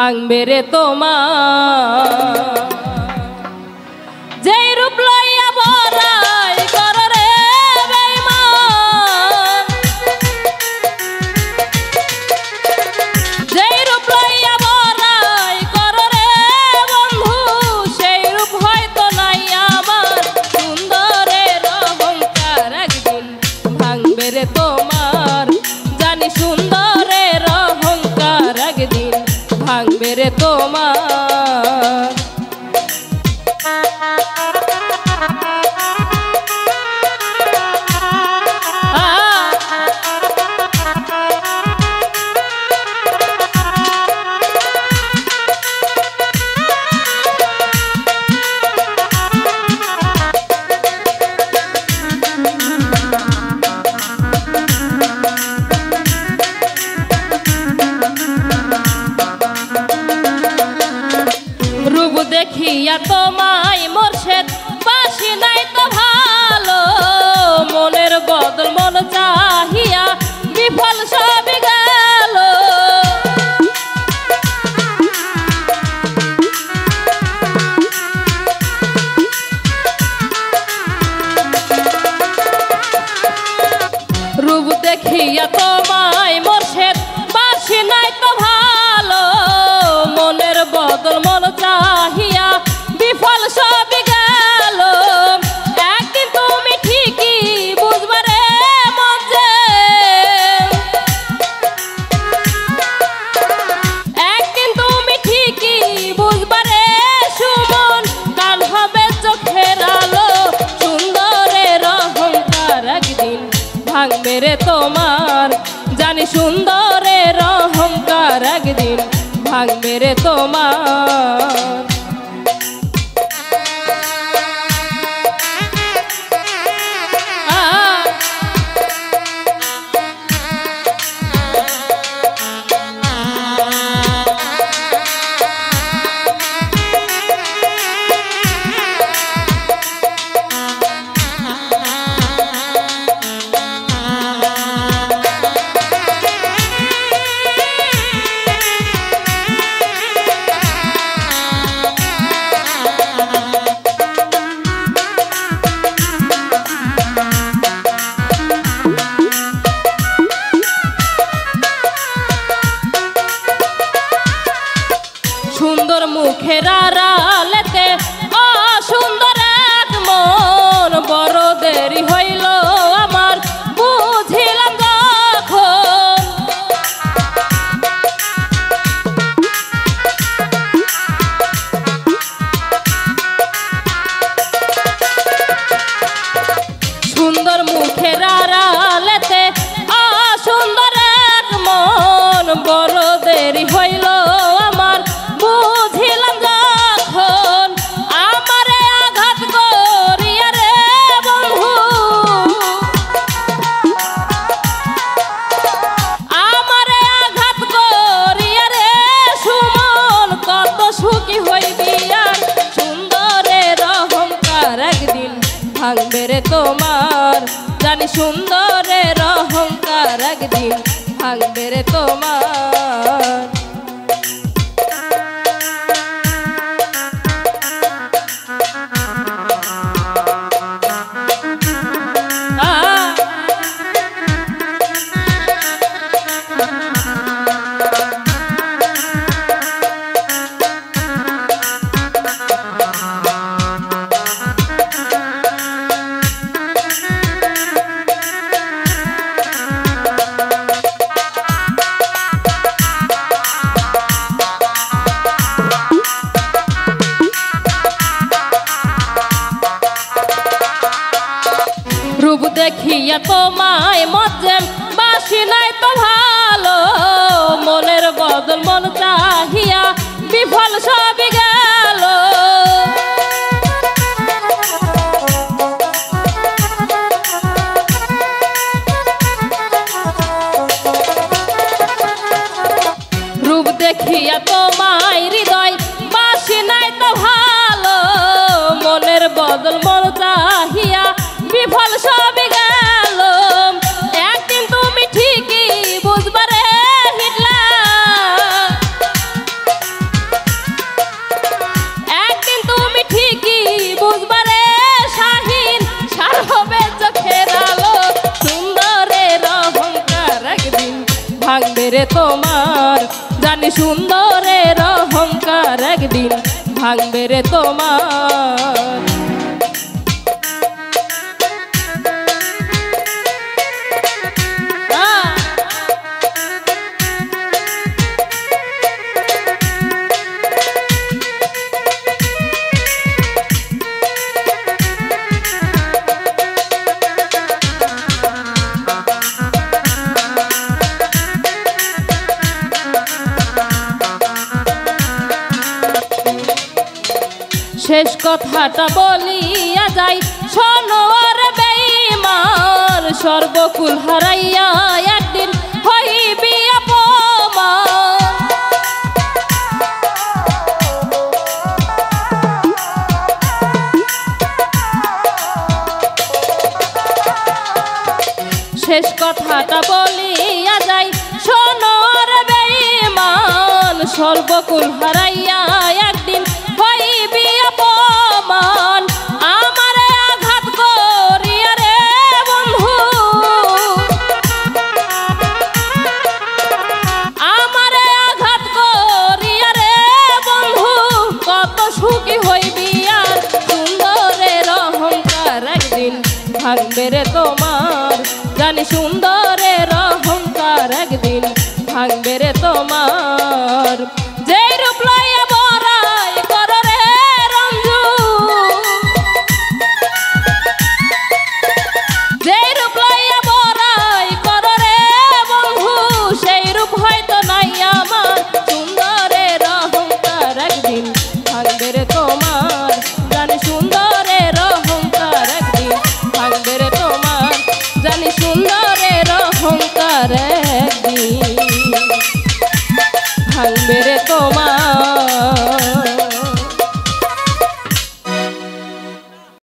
ভাঙবে রে তোমার যেই রূপ লইয়া বড়াই কর রে বেঈমান যেই রূপ লইয়া বড়াই কর রে বন্ধু সেই রূপ হয়তো নাই আমার সুন্দরের অহংকার একদিন ভাঙবে রে তোমার জানি সুন্দরের অহংকার একদিন ভাঙবে রে তোমার দেখিয়া তোমায় মোরশেদ বাসি নাই তো ভালো মনের বদল মন চাহিয়া বিফল সবই গেল রূপ দেখিয়া তোমায় মোরশেদ বাসি নাই তো ভালো মনের বদল মন চাহিয়া বিফল সবই গেল একদিন তুমি ঠিকই বুঝবা রে মজে একদিন তুমি ঠিকই বুঝবা রে সুমন কাল হবে চোখের আলো সুন্দরের অহংকার একদিন ভাঙবে রে তোমার জানি সুন্দরের অহংকার একদিন ভাঙবে রে তোমার সুন্দর মুখের আড়ালেতে অসুন্দর এক মন বড় দেরি হইল আমার বুঝিলাম যখন সুন্দর মুখের আড়ালেতে অসুন্দর এক মন বড় দেরি হইল আমার বুঝিলাম যখন আমারে আঘাত করিয়া রে বন্ধু আমারে আঘাত করিয়া রে সুমন কত সুখী হইবি আর সুন্দরের অহংকার একদিন ভাঙবে রে তোমার জানি সুন্দরের অহংকার একদিন ভাঙবে রে তোমার রূপ দেখিয়া তোমায় মজে বাসি নাই তো ভালো মনের বদল মন চাহিয়া বিফল সবই গেল রূপ দেখিয়া তোমায় হৃদয় বাসি নাই তো ভালো মনের বদল মন চাহিয়া বিফল সবই গেল একদিন তুমি ঠিকই বুঝবা রে হিটলার ভাঙবে রে তোমার, জানি সুন্দরের অহংকার একদিন ভাঙবে রে তোমার। শেষ কথাটা বলিয়া যাই, শোনো রে বেঈমান, সর্বকুল হারাইয়া একদিন হইবি অপমান। শেষ কথাটা বলিয়া যাই, শোনো রে বেঈমান, সর্বকুল হারাইয়া একদিন হইবি অপমান। আমারে আঘাত করিয়া রে বন্ধু, আমারে আঘাত করিয়া রে বন্ধু, কত সুখী হইবি আর সুন্দরের অহংকার একদিন ভাঙবে রে তোমার, জানি সুন্দরের অহংকার একদিন ভাঙবে রে তোমার। যেই রূপ লইয়া বড়াই কর রে রঞ্জু, যেই রূপ লইয়া বড়াই কর রে বন্ধু, সেই রূপ হয়তো নাই আমার, সুন্দরের অহংকার একদিন ভাঙবে রে তোমার, জানি সুন্দরের অহংকার একদিন ভাঙবে রে তোমার, জানি সুন্দরের অহংকার